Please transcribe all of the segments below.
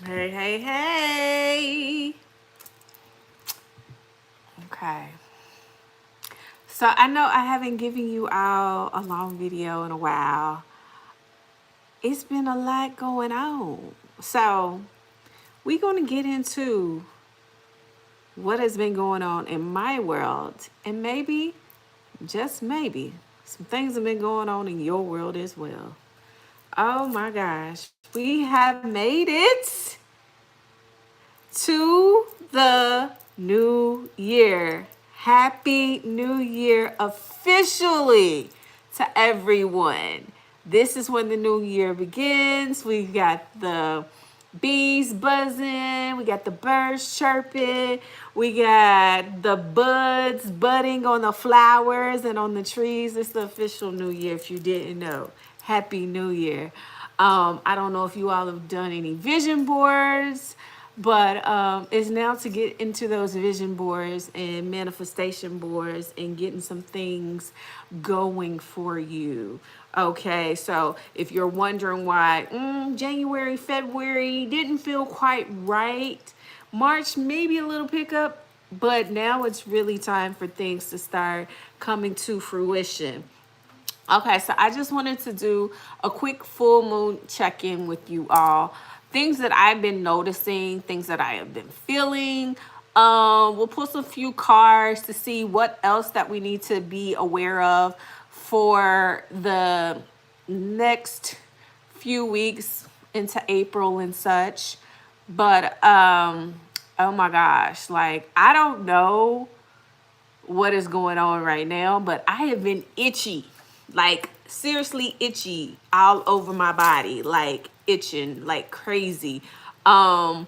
Hey, hey, hey. Okay. So I know I haven't given you all a long video in a while. It's been a lot going on. So we're going to get into what has been going on in my world. And maybe, just maybe, some things have been going on in your world as well. Oh my gosh. We have made it to the new year. Happy New Year officially to everyone. This is when the new year begins. We got the bees buzzing, we got the birds chirping, we got the buds budding on the flowers and on the trees. It's the official new year if you didn't know. Happy New Year. I don't know if you all have done any vision boards, but it's now to get into those vision boards and manifestation boards and getting some things going for you. Okay, so if you're wondering why January, February didn't feel quite right, March maybe a little pickup, but now it's really time for things to start coming to fruition. Okay, so I just wanted to do a quick full moon check-in with you all. Things that I've been noticing, things that I have been feeling. We'll pull some few cards to see what else that we need to be aware of for the next few weeks into April and such. But oh my gosh, like I don't know what is going on right now, but I have been itchy, like seriously itchy all over my body, like itching like crazy. Um,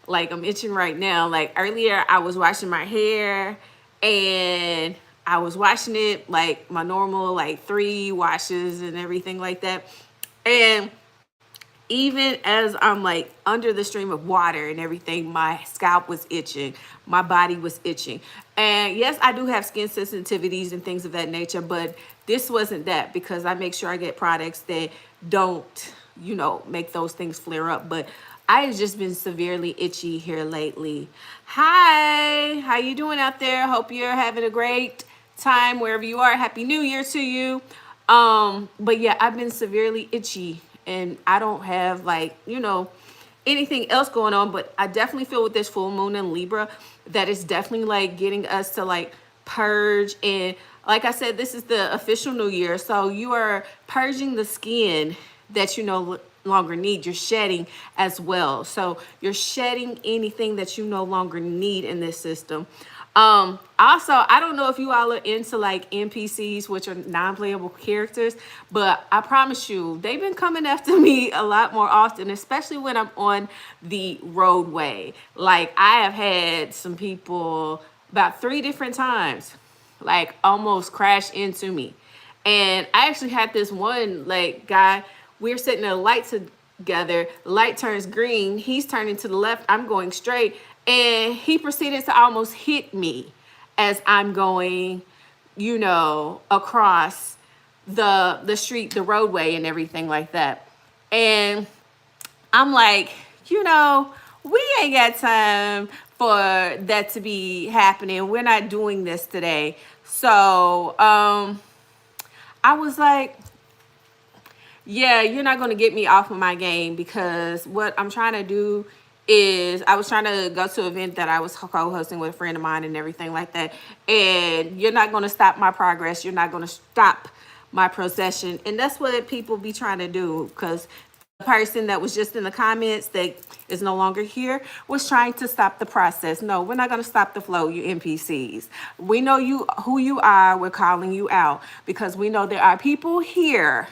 like I'm itching right now. Like earlier I was washing my hair and I was washing it like my normal like 3 washes and everything like that. And even as I'm like under the stream of water and everything, my scalp was itching, my body was itching. And yes, I do have skin sensitivities and things of that nature, but this wasn't that because I make sure I get products that don't, make those things flare up. But I have just been severely itchy here lately. Hi, how you doing out there? Hope you're having a great time wherever you are. Happy New Year to you. But yeah, I've been severely itchy and I don't have like, anything else going on, but I definitely feel with this full moon in Libra that it's definitely like getting us to like purge. And like I said, this is the official new year. So you are purging the skin that you no longer need. You're shedding as well. So you're shedding anything that you no longer need in this system. Also, I don't know if you all are into like NPCs, which are non-playable characters, but I promise you, they've been coming after me a lot more often, especially when I'm on the roadway. Like I have had some people about 3 different times, like almost crash into me. And I actually had this one like guy, we're sitting at a light together, light turns green, he's turning to the left, I'm going straight, and he proceeded to almost hit me as I'm going, across the street, the roadway and everything like that. And I'm like, we ain't got time for that to be happening. We're not doing this today. So I was like, yeah, you're not going to get me off of my game because what I'm trying to do is I was trying to go to an event that I was co-hosting with a friend of mine and everything like that. And you're not going to stop my progress. You're not going to stop my procession. And that's what people be trying to do because the person that was just in the comments that is no longer here was trying to stop the process. No, we're not going to stop the flow, you NPCs. We know you who you are. We're calling you out because we know there are people here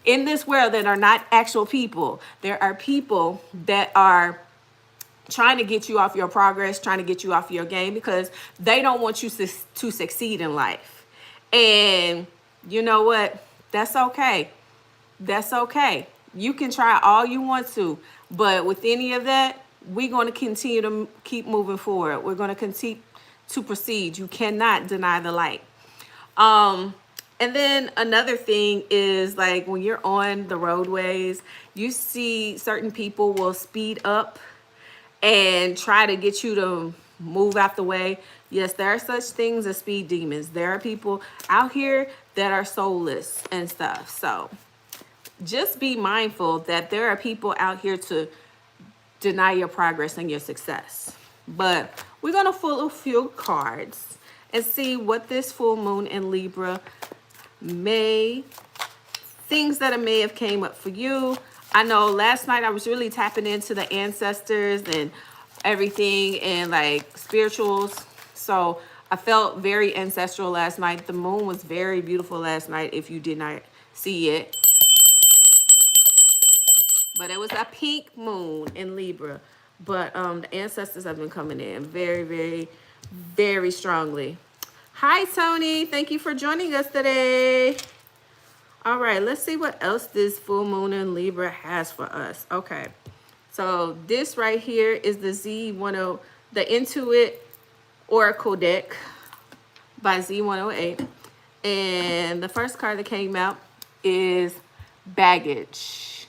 in this world that are not actual people. There are people that are trying to get you off your progress, trying to get you off your game because they don't want you to succeed in life. And you know what? That's okay. That's okay. You can try all you want to, but with any of that, we're going to continue to keep moving forward. We're going to continue to proceed. You cannot deny the light. And then another thing is like when you're on the roadways, you see certain people will speed up and try to get you to move out the way. Yes, there are such things as speed demons. There are people out here that are soulless and stuff. So just be mindful that there are people out here to deny your progress and your success. But we're going to pull a few cards and see what this full moon in Libra may, things that it may have came up for you. I know last night I was really tapping into the ancestors and everything and like spirituals. So I felt very ancestral last night. The moon was very beautiful last night if you did not see it. But it was a pink moon in Libra. But the ancestors have been coming in very, very, very strongly. Hi, Tony. Thank you for joining us today. All right, let's see what else this full moon in Libra has for us. Okay, so this right here is the Z10, the Intuit Oracle deck by Z108. And the first card that came out is baggage.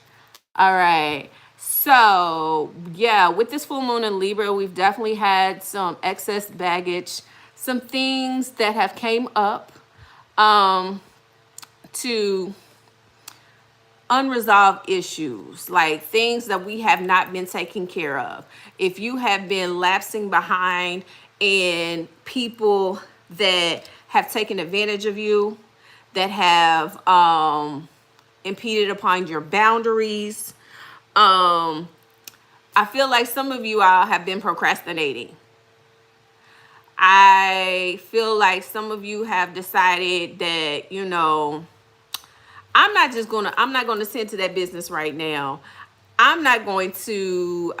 All right, so yeah, with this full moon in Libra, we've definitely had some excess baggage, some things that have came up to unresolved issues, like things that we have not been taking care of. If you have been lapsing behind in people that have taken advantage of you, that have impeded upon your boundaries, I feel like some of you all have been procrastinating. I feel like some of you have decided that, you know, I'm not going to send to that business right now. I'm not going to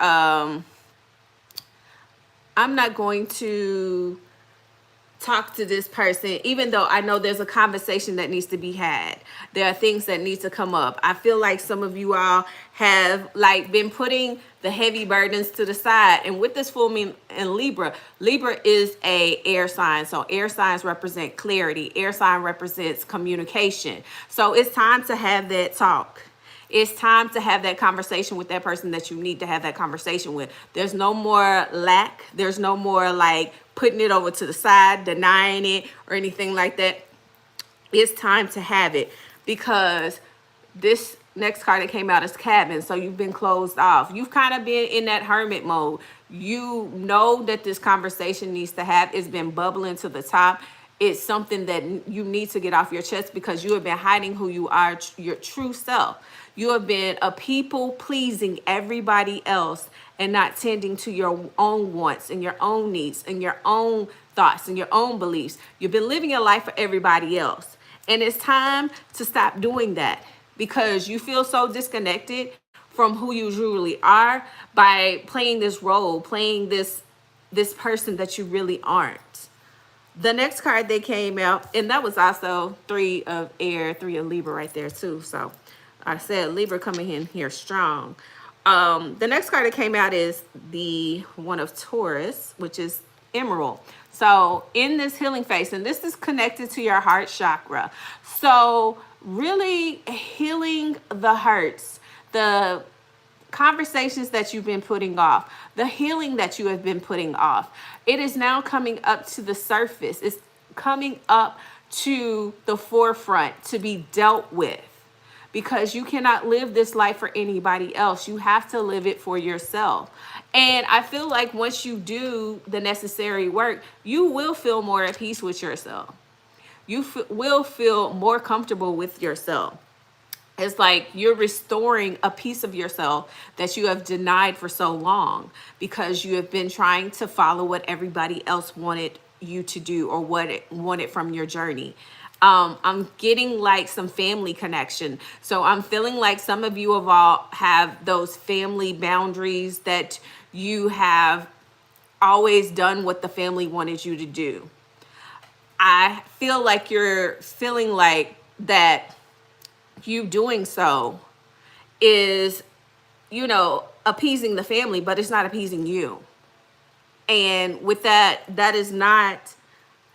talk to this person, even though I know there's a conversation that needs to be had. There are things that need to come up. I feel like some of you all have like been putting the heavy burdens to the side. And with this full moon in Libra, Libra is a air sign. So air signs represent clarity. Air sign represents communication. So it's time to have that talk. It's time to have that conversation with that person that you need to have that conversation with. There's no more lack. There's no more like putting it over to the side, denying it, or anything like that. It's time to have it, because this next card that came out is cabin. So you've been closed off. You've kind of been in that hermit mode. You know that this conversation needs to have. It's been bubbling to the top. It's something that you need to get off your chest, because you have been hiding who you are, your true self. You have been a people pleasing everybody else and not tending to your own wants and your own needs and your own thoughts and your own beliefs. You've been living your life for everybody else. And it's time to stop doing that, because you feel so disconnected from who you truly are by playing this role, playing this person that you really aren't. The next card that came out, and that was also 3 of air, 3 of Libra right there too. So I said Libra coming in here strong. The next card that came out is the 1 of Taurus, which is Emerald. So in this healing phase, and this is connected to your heart chakra. So really healing the hurts, the conversations that you've been putting off, the healing that you have been putting off. It is now coming up to the surface. It's coming up to the forefront to be dealt with, because you cannot live this life for anybody else. You have to live it for yourself. And I feel like once you do the necessary work, you will feel more at peace with yourself. You will feel more comfortable with yourself. It's like you're restoring a piece of yourself that you have denied for so long, because you have been trying to follow what everybody else wanted you to do or what it wanted from your journey. I'm getting like some family connection. So I'm feeling like some of you have those family boundaries that you have always done what the family wanted you to do. I feel like you're feeling like that you doing so is, you know, appeasing the family, but it's not appeasing you. And with that, that is not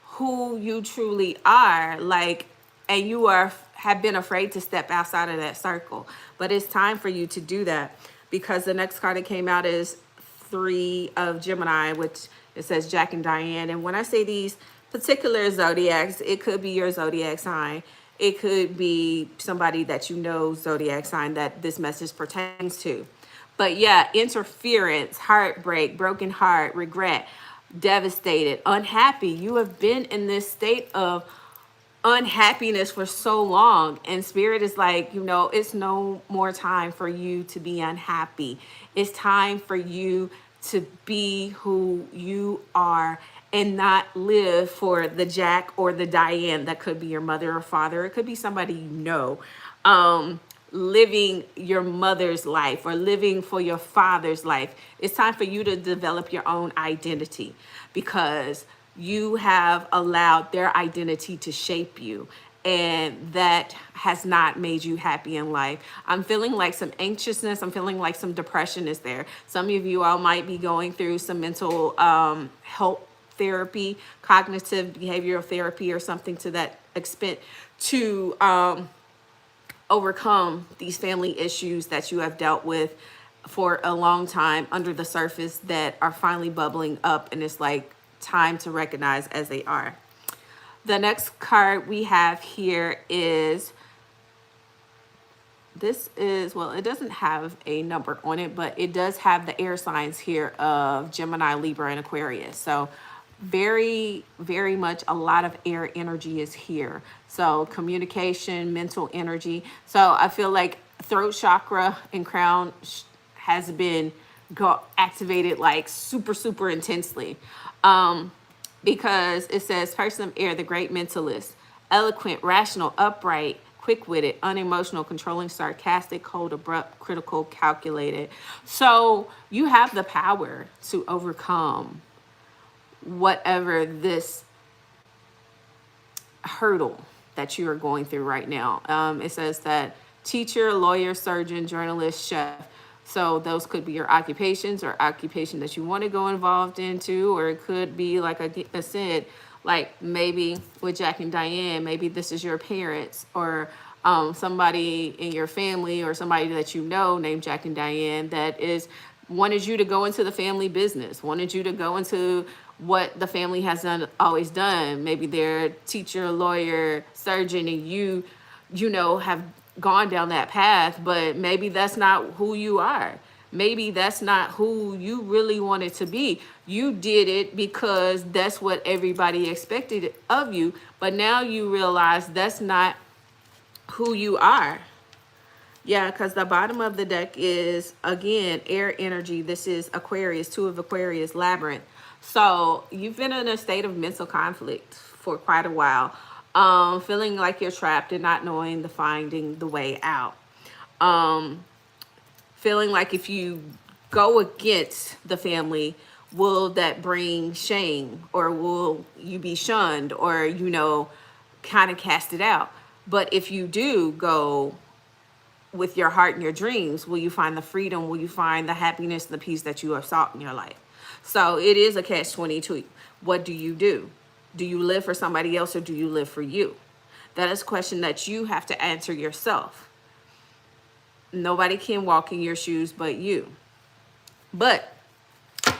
who you truly are. Like, and you have been afraid to step outside of that circle. But it's time for you to do that, because the next card that came out is 3 of Gemini, which it says Jack and Diane. And when I say these particular zodiacs, it could be your zodiac sign. It could be somebody that you know zodiac sign that this message pertains to. But yeah, interference, heartbreak, broken heart, regret, devastated, unhappy. You have been in this state of unhappiness for so long, and spirit is like, it's no more time for you to be unhappy. It's time for you to be who you are and not live for the Jack or the Diane. That could be your mother or father. It could be somebody living your mother's life or living for your father's life. It's time for you to develop your own identity, because you have allowed their identity to shape you, and that has not made you happy in life. I'm feeling like some anxiousness. I'm feeling like some depression is there. Some of you all might be going through some mental health therapy, cognitive behavioral therapy, or something to that extent, to overcome these family issues that you have dealt with for a long time under the surface, that are finally bubbling up, and it's like time to recognize as they are. The next card we have here is, it doesn't have a number on it, but it does have the air signs here of Gemini, Libra, and Aquarius. So very, very much a lot of air energy is here. So communication, mental energy. So I feel like throat chakra and crown has been activated like super, super intensely. Because it says person of air, the great mentalist, eloquent, rational, upright, quick-witted, unemotional, controlling, sarcastic, cold, abrupt, critical, calculated. So you have the power to overcome whatever this hurdle that you are going through right now. It says that teacher, lawyer, surgeon, journalist, chef. So those could be your occupations, or occupation that you want to go involved into, or it could be, like I said, like maybe with Jack and Diane, maybe this is your parents, or somebody in your family, or somebody that you know named Jack and Diane that wanted you to go into the family business, wanted you to go into what the family has always done. Maybe they're teacher, lawyer, surgeon, and you have gone down that path, but maybe that's not who you are. Maybe that's not who you really wanted to be. You did it because that's what everybody expected of you, but now you realize that's not who you are. Yeah, because the bottom of the deck is, again, air energy. This is Aquarius, 2 of Aquarius, labyrinth. So you've been in a state of mental conflict for quite a while. Feeling like you're trapped and not knowing finding the way out. Feeling like if you go against the family, will that bring shame, or will you be shunned, or, kind of cast it out? But if you do go with your heart and your dreams, will you find the freedom? Will you find the happiness and the peace that you have sought in your life? So it is a catch-22. What do you do? Do you live for somebody else, or do you live for you? That is a question that you have to answer yourself. Nobody can walk in your shoes but you. But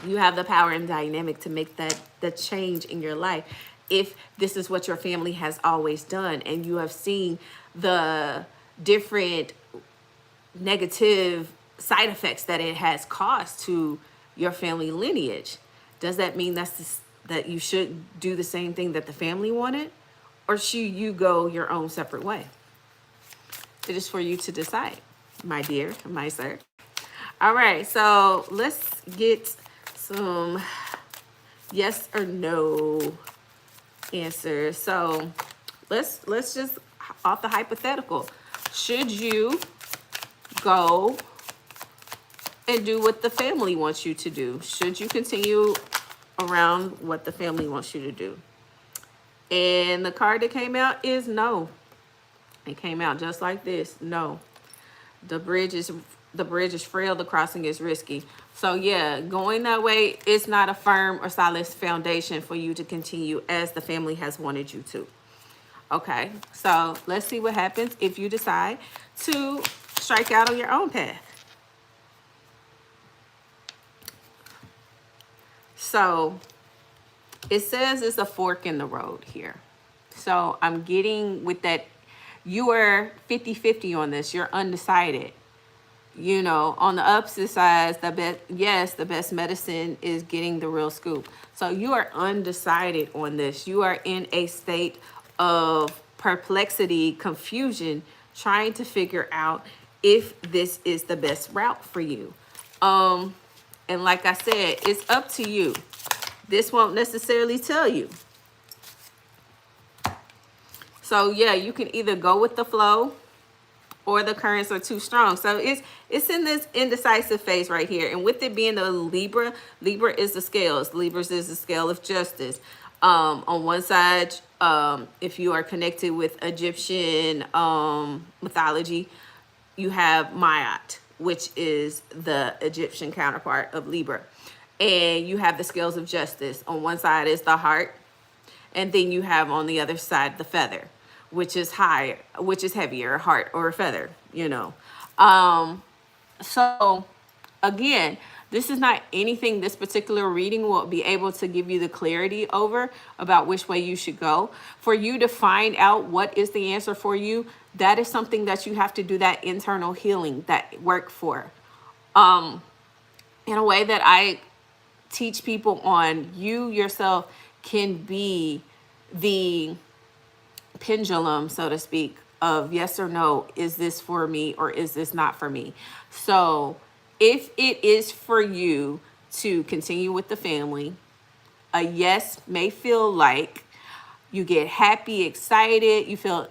you have the power and dynamic to make the change in your life. If this is what your family has always done, and you have seen the different negative side effects that it has caused to your family lineage, does that mean that you should do the same thing that the family wanted, or should you go your own separate way? It is for you to decide, my dear, my sir. All right, so let's get some yes or no answers. So let's just off the hypothetical. Should you go and do what the family wants you to do? Should you continue around what the family wants you to do? And the card that came out is no. It came out just like this. No. The bridge is frail, the crossing is risky. So yeah, going that way, it's not a firm or solid foundation for you to continue as the family has wanted you to. Okay, so let's see what happens if you decide to strike out on your own path. So it says it's a fork in the road here. So I'm getting with that, you are 50-50 on this. You're undecided. You know, on the opposite side, the best medicine is getting the real scoop. So you are undecided on this. You are in a state of perplexity, confusion, trying to figure out if this is the best route for you. And like I said, it's up to you. This won't necessarily tell you. So yeah, you can either go with the flow or the currents are too strong. So it's in this indecisive phase right here. And with it being the Libra, Libra is the scales. Libra is the scale of justice. On one side, if you are connected with Egyptian mythology, you have Maat, which is the Egyptian counterpart of Libra. And you have the scales of justice. On one side is the heart, and then you have on the other side the feather, which is higher, which is heavier, a heart or a feather, you know. So again, this is not anything this particular reading will be able to give you the clarity over about which way you should go. For you to find out what is the answer for you, that is something that you have to do that internal healing, that work for. In a way that I teach people on, you yourself can be the pendulum, so to speak, of yes or no, is this for me or is this not for me? So if it is for you to continue with the family, a yes may feel like you get happy, excited, you feel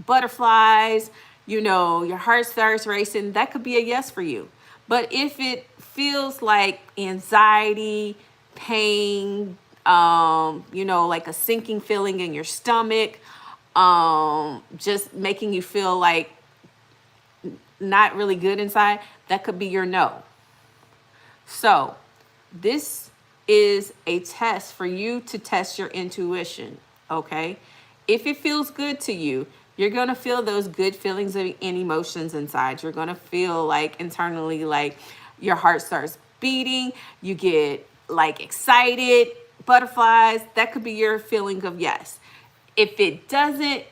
butterflies, you know, your heart starts racing. That could be a yes for you. But if it feels like anxiety, pain, you know, like a sinking feeling in your stomach, just making you feel like not really good inside, that could be your no. So this is a test for you to test your intuition, okay? If it feels good to you, you're going to feel those good feelings and emotions inside. You're going to feel like internally, like your heart starts beating, you get like excited, butterflies. That could be your feeling of yes. If it doesn't,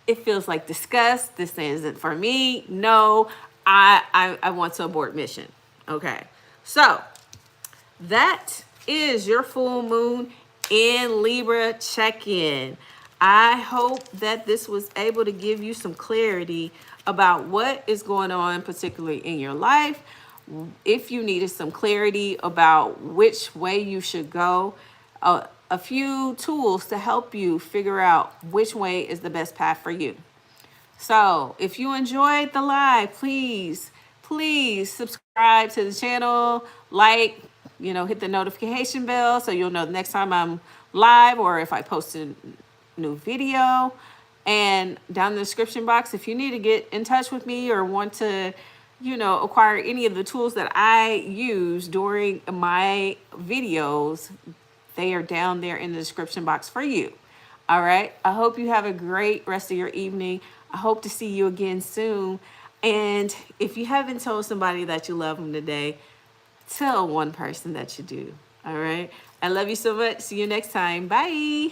it feels like disgust. This isn't for me. No, I want to abort mission. Okay. So that is your full moon in Libra check-in. I hope that this was able to give you some clarity about what is going on, particularly in your life. If you needed some clarity about which way you should go, a few tools to help you figure out which way is the best path for you. So if you enjoyed the live, please subscribe to the channel, like, you know, hit the notification bell so you'll know the next time I'm live or if I post a new video. And down in the description box, if you need to get in touch with me or want to, you know, acquire any of the tools that I use during my videos, they are down there in the description box for you. All right. I hope you have a great rest of your evening. I hope to see you again soon. And if you haven't told somebody that you love them today, tell one person that you do. All right. I love you so much. See you next time. Bye.